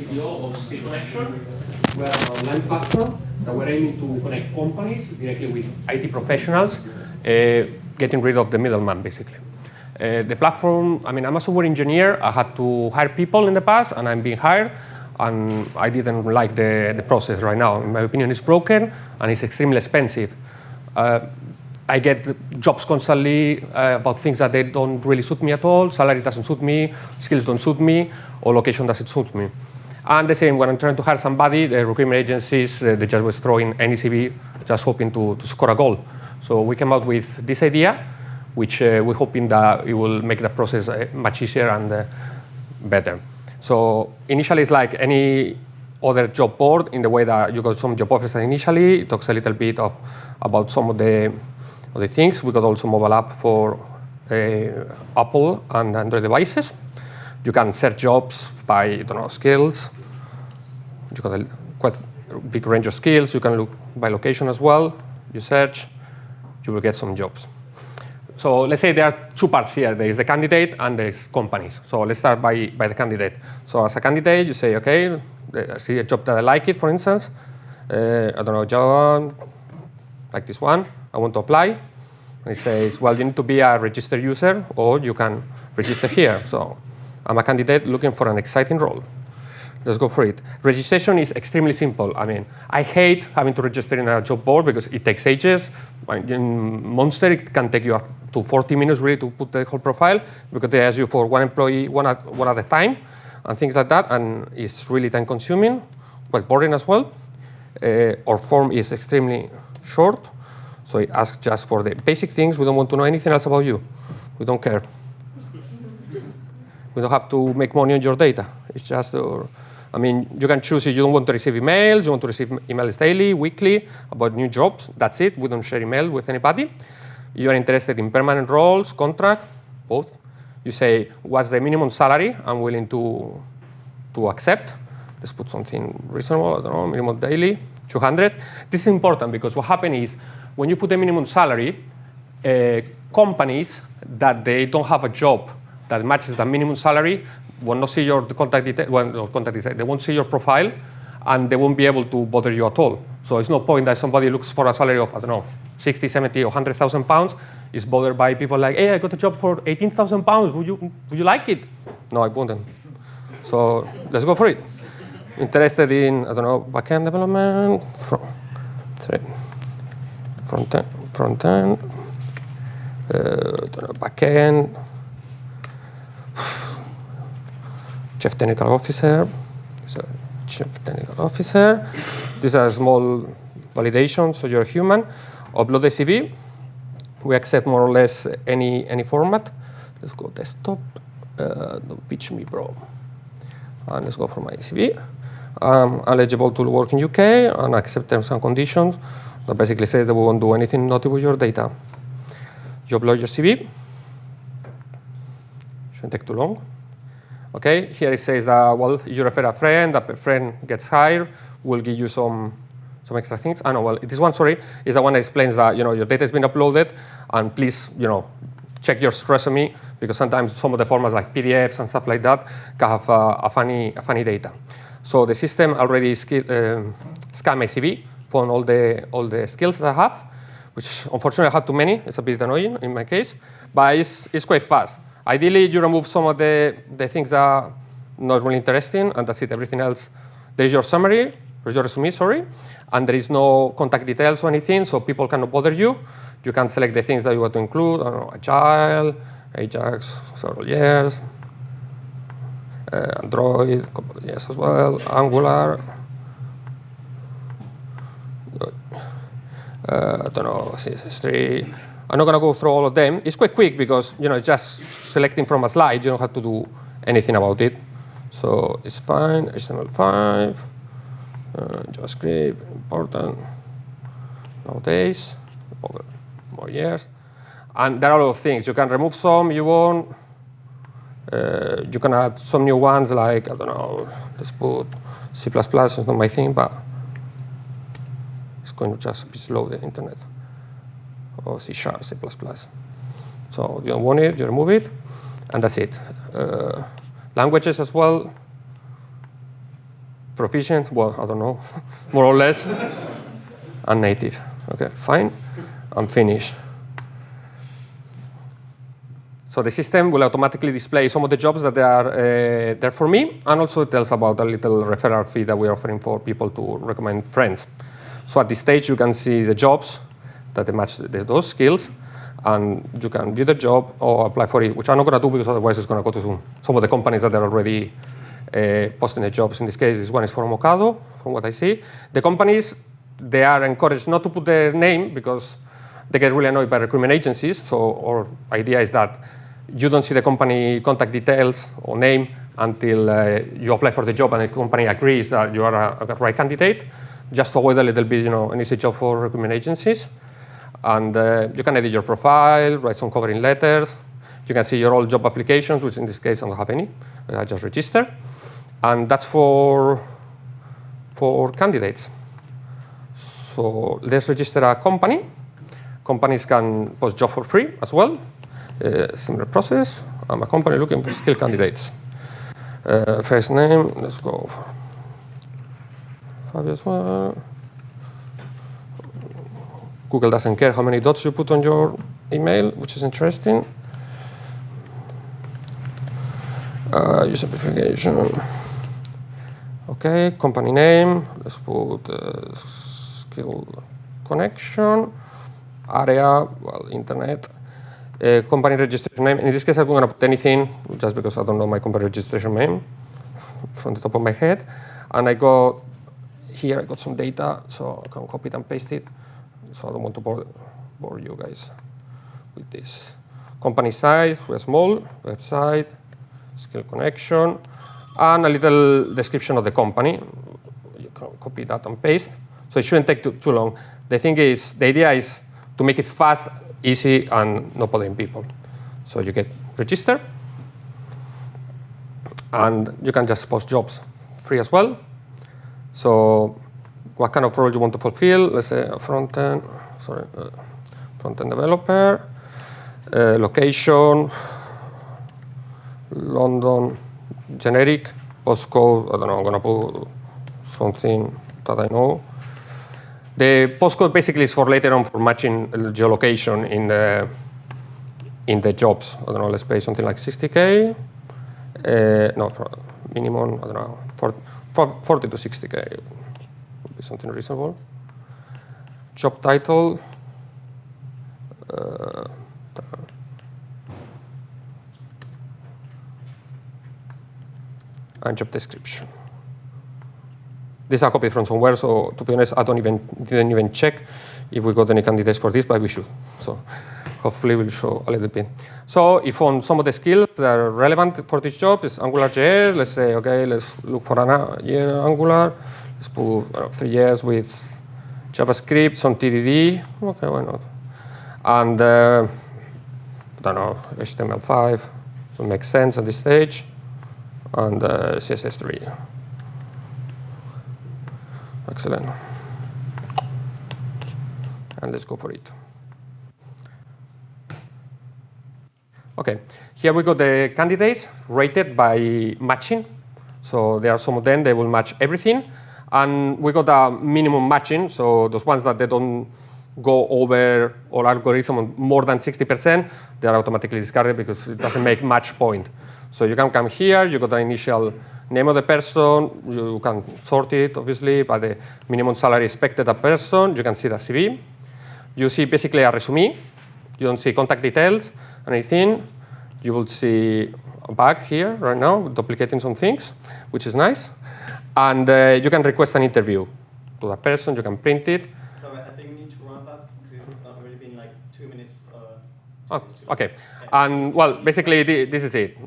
CTO of Skill Connection. We are an online platform that we're aiming to connect companies directly with IT professionals, getting rid of the middleman, basically. The platform, I mean, I'm a software engineer. I had to hire people in the past, and I'm being hired, and I didn't like the process right now. In my opinion, it's broken, and it's extremely expensive. I get jobs constantly about things that they don't really suit me at all. Salary doesn't suit me, skills don't suit me, or location doesn't suit me. And the same, when I'm trying to hire somebody, the recruitment agencies, they just was throwing any CV, just hoping to score a goal. So we came out with this idea, which we're hoping that it will make the process much easier and better. So initially, it's like any other job board in the way that you got some job offers initially. It talks a little bit about some of the things. We got also mobile app for Apple and Android devices. You can search jobs by skills. You got a quite big range of skills. You can look by location as well. You search, you will get some jobs. So let's say there are two parts here. There is the candidate and there is companies. So let's start by the candidate. So as a candidate, you say, okay, I see a job that I like it, for instance. Java, like this one. I want to apply. And it says, well, you need to be a registered user, or you can register here. So I'm a candidate looking for an exciting role. Let's go for it. Registration is extremely simple. I mean, I hate having to register in a job board because it takes ages. In Monster, it can take you up to 40 minutes really to put the whole profile because they ask you for one employee, one at a time, and things like that. And it's really time-consuming, quite boring as well. Our form is extremely short. So it asks just for the basic things. We don't want to know anything else about you. We don't care. We don't have to make money on your data. It's just, I mean, you can choose if you don't want to receive emails, you want to receive emails daily, weekly, about new jobs. That's it. We don't share email with anybody. You are interested in permanent roles, contract, both. You say, what's the minimum salary I'm willing to accept? Let's put something reasonable, I don't know, minimum daily, 200. This is important because what happens is, when you put a minimum salary, companies that they don't have a job that matches the minimum salary will not see your contact details. Well, they won't see your profile, and they won't be able to bother you at all. So it's no point that somebody looks for a salary of, I don't know, 60, 70, or 100,000 pounds is bothered by people like, hey, I got a job for 18,000 pounds. Would you like it? No, I wouldn't. So let's go for it. Interested in, I don't know, backend development, front end, backend, chief technical officer. So chief technical officer. These are small validations, so you're human. Upload the CV. We accept more or less any format. Let's go desktop. Don't pitch me, bro. And let's go for my CV. Eligible to work in UK and accept terms and conditions. That basically says that we won't do anything naughty with your data. You upload your CV. Shouldn't take too long. Okay, here it says that, well, you refer a friend, that friend gets hired, we'll give you some extra things. I know, well, this one, sorry, is the one that explains that, your data has been uploaded, and please, check your resume, because sometimes some of the formats like PDFs and stuff like that can have a funny data. So the system already scanned my CV, found all the skills that I have, which unfortunately I had too many. It's a bit annoying in my case, but it's quite fast. Ideally, you remove some of the things that are not really interesting, and that's it. Everything else, there's your summary, there's your resume, sorry, and there is no contact details or anything, so people cannot bother you. You can select the things that you want to include. I don't know, Agile, Ajax, several years, Android, a couple of years as well, Angular. I don't know, CSS3. I'm not going to go through all of them. It's quite quick because it's just selecting from a slide. You don't have to do anything about it. So it's fine. HTML5, JavaScript, important nowadays, over more years. And there are a lot of things. You can remove some you want. You can add some new ones like, I don't know, let's put C++, it's not my thing, but it's going to just be slow, the internet. Or C#, C++. So you don't want it, you remove it, and that's it. Languages as well. proficient, well, I don't know, more or less, and native. Okay, fine, and finish. So the system will automatically display some of the jobs that are there for me, and also it tells about a little referral fee that we're offering for people to recommend friends. So at this stage, you can see the jobs that match those skills, and you can view the job or apply for it, which I'm not going to do because otherwise it's going to go to some of the companies that are already posting the jobs. In this case, this one is from Ocado, from what I see. The companies, they are encouraged not to put their name because they get really annoyed by recruitment agencies. So our idea is that you don't see the company contact details or name until you apply for the job and the company agrees that you are a right candidate, just to avoid a little bit, an easy job for recruitment agencies. And you can edit your profile, write some covering letters. You can see your old job applications, which in this case I don't have any. I just register. And that's for candidates. So let's register a company. Companies can post job for free as well. Similar process. I'm a company looking for skilled candidates. First name, let's go for Fabio as well. Google doesn't care how many dots you put on your email, which is interesting. User verification. Okay, company name. Let's put skill connection. Area, well, internet. Company registration name. In this case, I'm going to put anything, just because I don't know my company registration name from the top of my head. And I got some data, so I can copy it and paste it. So I don't want to bore you guys with this. Company size, we're small, website, skill connection, and a little description of the company. You can copy that and paste. So it shouldn't take too long. The idea is to make it fast, easy, and not bothering people. So you get register, and you can just post jobs free as well. So what kind of role you want to fulfill? Let's say a front-end developer, location, London, generic, postcode, I don't know, I'm going to put something that I know. The postcode basically is for later on for matching geolocation in the jobs. I don't know, let's pay something like 60K. No, for minimum, I don't know, 40 to 60K would be something reasonable. Job title. And job description. These are copied from somewhere, so to be honest, I didn't even check if we got any candidates for this, but we should. So hopefully we'll show a little bit. So if on some of the skills that are relevant for this job is AngularJS, let's say, okay, let's look for a year Angular. Let's put 3 years with JavaScript, some TDD. Okay, why not? And I don't know, HTML5 will make sense at this stage. And CSS3. Excellent. And let's go for it. Okay, here we got the candidates rated by matching. So there are some of them, they will match everything. And we got a minimum matching, so those ones that they don't go over our algorithm more than 60%, they are automatically discarded because it doesn't make match point. So you can come here, you got the initial name of the person, you can sort it, obviously, by the minimum salary expected a person, you can see the CV. You see basically a resume. You don't see contact details, anything. You will see a bug here right now, duplicating some things, which is nice. And you can request an interview to that person, you can print it. Sorry, I think we need to round up because it's already been like 2 minutes. Okay, and well, basically this is it.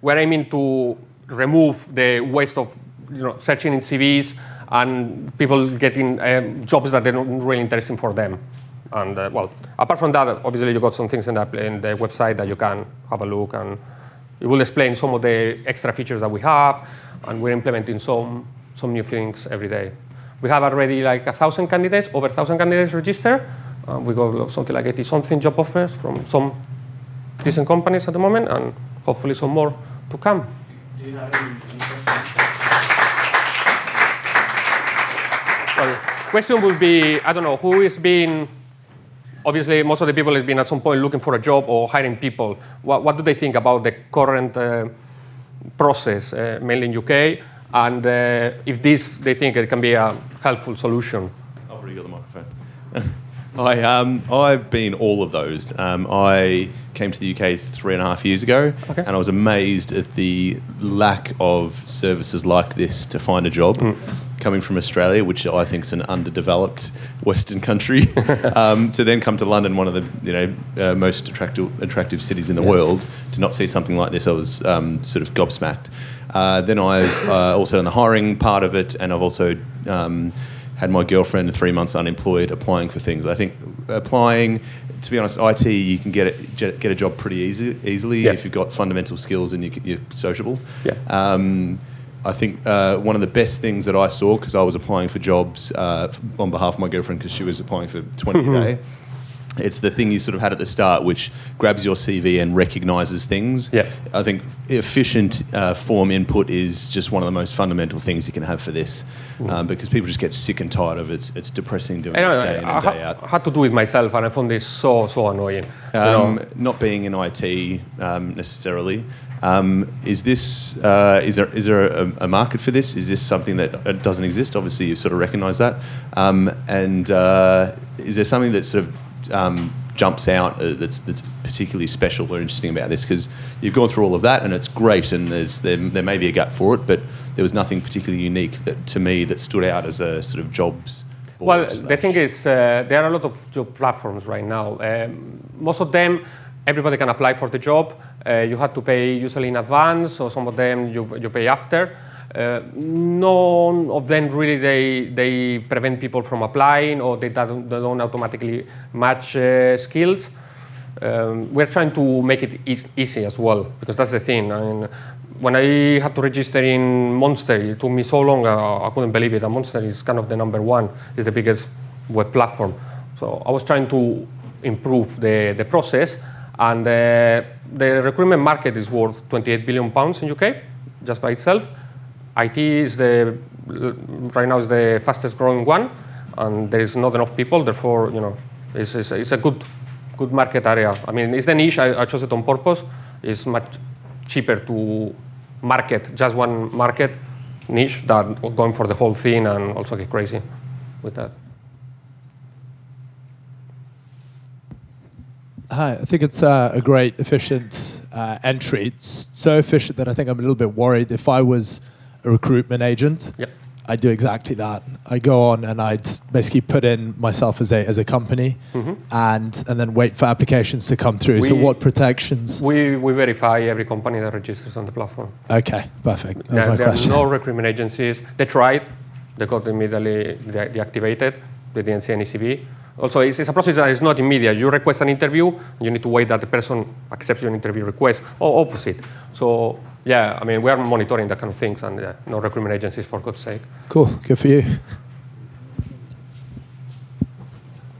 We're aiming to remove the waste of searching in CVs and people getting jobs that they're not really interesting for them. And well, apart from that, obviously you got some things in the website that you can have a look, and it will explain some of the extra features that we have, and we're implementing some new things every day. We have already like 1,000 candidates, over 1,000 candidates registered. We got something like 80-something job offers from some decent companies at the moment, and hopefully some more to come. Do you have any questions? question would be, I don't know, who is being, obviously most of the people has been at some point looking for a job or hiring people. What do they think about the current process, mainly in UK, and if this, they think it can be a helpful solution? I've already got the microphone. I've been all of those. I came to the UK 3.5 years ago, and I was amazed at the lack of services like this to find a job. Coming from Australia, which I think is an underdeveloped Western country, to then come to London, one of the most attractive cities in the world, to not see something like this, I was sort of gobsmacked. Then I've also done the hiring part of it, and I've also had my girlfriend 3 months unemployed applying for things. I think applying, to be honest, IT, you can get a job pretty easily if you've got fundamental skills and you're sociable. I think one of the best things that I saw, because I was applying for jobs on behalf of my girlfriend because she was applying for 20 a day, it's the thing you sort of had at the start, which grabs your CV and recognises things. I think efficient form input is just one of the most fundamental things you can have for this, because people just get sick and tired of it. It's depressing doing this day in and day out. I had to do it myself, and I found this so annoying. Not being in IT necessarily. Is there a market for this? Is this something that doesn't exist? Obviously, you sort of recognise that. And is there something that sort of jumps out that's particularly special or interesting about this? Because you've gone through all of that and it's great, and there may be a gap for it, but there was nothing particularly unique to me that stood out as a sort of jobs board. Well, the thing is, there are a lot of job platforms right now. Most of them, everybody can apply for the job. You have to pay usually in advance, or some of them you pay after. None of them really they prevent people from applying, or they don't automatically match skills. We're trying to make it easy as well, because that's the thing. I mean, when I had to register in Monster, it took me so long, I couldn't believe it. And Monster is kind of the number one, is the biggest web platform. So I was trying to improve the process, and the recruitment market is worth £28 billion in UK, just by itself. IT is right now is the fastest growing one, and there is not enough people. Therefore, it's a good market area. I mean, it's the niche. I chose it on purpose. It's much cheaper to market just one market niche than going for the whole thing and also get crazy with that. Hi, I think it's a great, efficient entry. It's so efficient that I think I'm a little bit worried. If I was a recruitment agent, I'd do exactly that. I go on and I'd basically put in myself as a company, and then wait for applications to come through. So what protections? We verify every company that registers on the platform. Okay, perfect. That's my question. There are no recruitment agencies. They tried. They got immediately deactivated. They didn't see any CV. Also, it's a process that is not immediate. You request an interview, you need to wait that the person accepts your interview request, or opposite. So, yeah, I mean, we are monitoring that kind of things, and no recruitment agencies, for God's sake. Cool, good for you.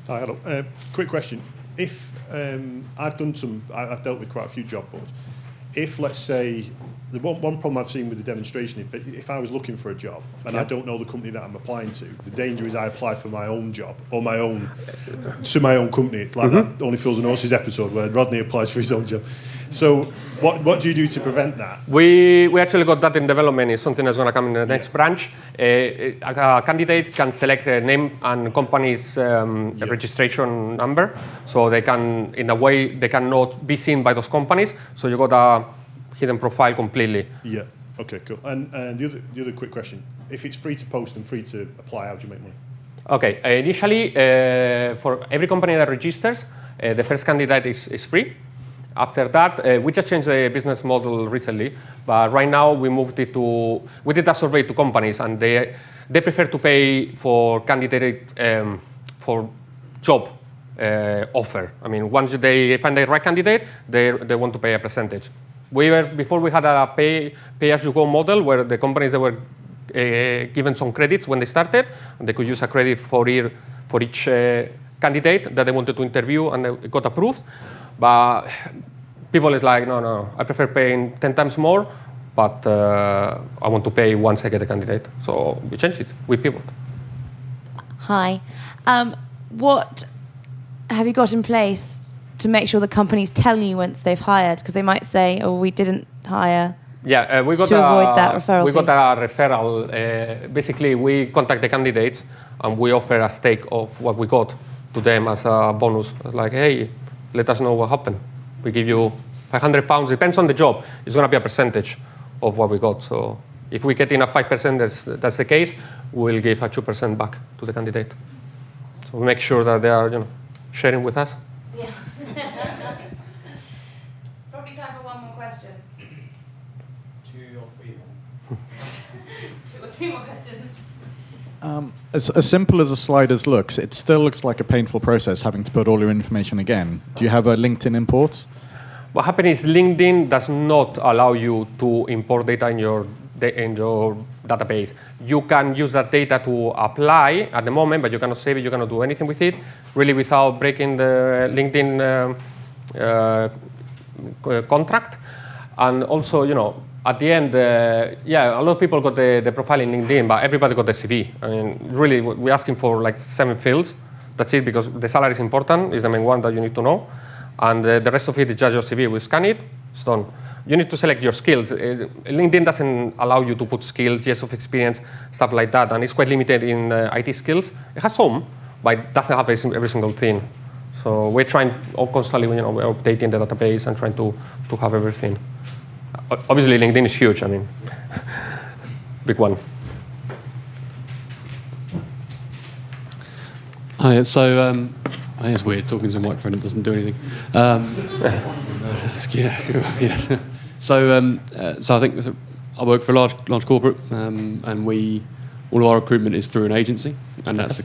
Hi, hello. Quick question. If I've dealt with quite a few job boards. If, let's say, the one problem I've seen with the demonstration, if I was looking for a job and I don't know the company that I'm applying to, the danger is I apply for my own job or my own company. It's like that Only Fools and Horses episode where Rodney applies for his own job. So what do you do to prevent that? We actually got that in development. It's something that's going to come in the next branch. A candidate can select a name and company's registration number, so they can, in a way, they cannot be seen by those companies. So you got a hidden profile completely. Yeah. Okay. Cool. And the other quick question: if it's free to post and free to apply, how do you make money? Okay. Initially, for every company that registers, the first candidate is free. After that, we just changed the business model recently, but right now we we did a survey to companies, and they prefer to pay for candidate for job offer. I mean, once they find the right candidate, they want to pay a percentage. Before we had a pay-as-you-go model where the companies that were given some credits when they started, and they could use a credit for each candidate that they wanted to interview, and they got approved. But people is like, no, I prefer paying 10 times more, but I want to pay once I get a candidate. So we changed it. We pivot. Hi. What have you got in place to make sure the companies tell you once they've hired? Because they might say, "Oh, we didn't hire." Yeah, we got to avoid that referral We fee. got a referral. Basically, we contact the candidates and we offer a stake of what we got to them as a bonus. Like, hey, let us know what happened. We give you £500. Depends on the job. It's going to be a percentage of what we got. So if we get in a 5%, that's the case. We'll give a 2% back to the candidate. So we make sure that they are, sharing with us. Yeah. Probably time for one more question. 2 or 3 then. 2 or 3 more questions. As simple as a sliders looks, it still looks like a painful process having to put all your information again. Do you have a LinkedIn import? What happens is LinkedIn does not allow you to import data in your database. You can use that data to apply at the moment, but you cannot save it, you cannot do anything with it, really without breaking the LinkedIn contract. And also, at the end, a lot of people got the profile in LinkedIn, but everybody got the CV. I mean, really, we're asking for like 7 fields. That's it, because the salary is important, is the main one that you need to know. And the rest of it is just your CV. We scan it, it's done. You need to select your skills. LinkedIn doesn't allow you to put skills, years of experience, stuff like that, and it's quite limited in IT skills. It has some, but it doesn't have every single thing. So we're trying constantly, we're updating the database and trying to have everything. Obviously, LinkedIn is huge. I mean, big one. Hi. So it's weird talking to a microphone. It doesn't do anything. Yeah. So I think I work for a large corporate, and all of our recruitment is through an agency, and that's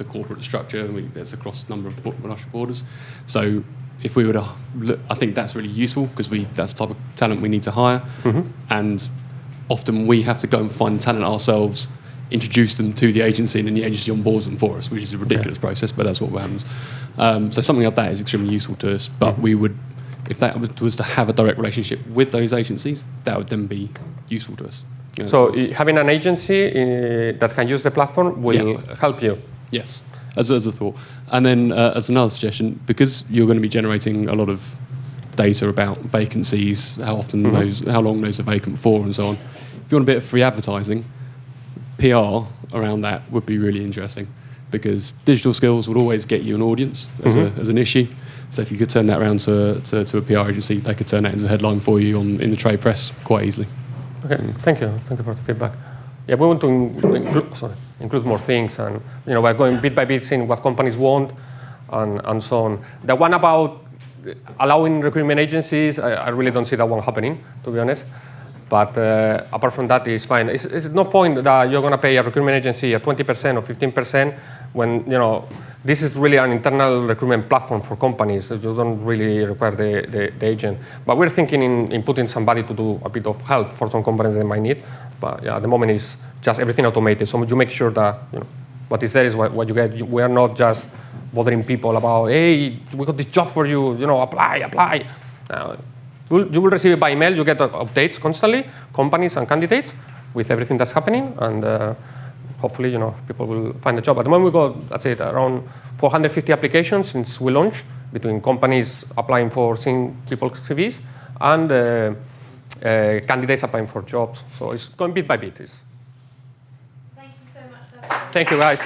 a corporate structure. That's across a number of national borders. So if we were to look, I think that's really useful because that's the type of talent we need to hire, and often we have to go and find talent ourselves, introduce them to the agency, and then the agency onboards them for us, which is a ridiculous process, but that's what happens. So something like that is extremely useful to us, but we would, if that was to have a direct relationship with those agencies, that would then be useful to us. So having an agency that can use the platform will help you. Yes, as a thought. And then as another suggestion, because you're going to be generating a lot of data about vacancies, how long those are vacant for, and so on. If you want a bit of free advertising, PR around that would be really interesting, because digital skills would always get you an audience as an issue. So if you could turn that around to a PR agency, they could turn that into a headline for you in the trade press quite easily. Okay, thank you for the feedback. Yeah, we want to include more things, and we're going bit by bit, seeing what companies want, and so on. The one about allowing recruitment agencies, I really don't see that one happening, to be honest. But apart from that, it's fine. It's no point that you're going to pay a recruitment agency a 20% or 15% when this is really an internal recruitment platform for companies. You don't really require the agent. But we're thinking in putting somebody to do a bit of help for some companies they might need. But yeah, at the moment it's just everything automated. So you make sure that what is there is what you get. We are not just bothering people about, hey, we got this job for you. Apply. You will receive it by email. You get updates constantly, companies and candidates, with everything that's happening, and hopefully, people will find a job. At the moment, we got, that's it, around 450 applications since we launched, between companies applying for seeing people's CVs and candidates applying for jobs. So it's going bit by bit. Thank you so much. Thank you, guys.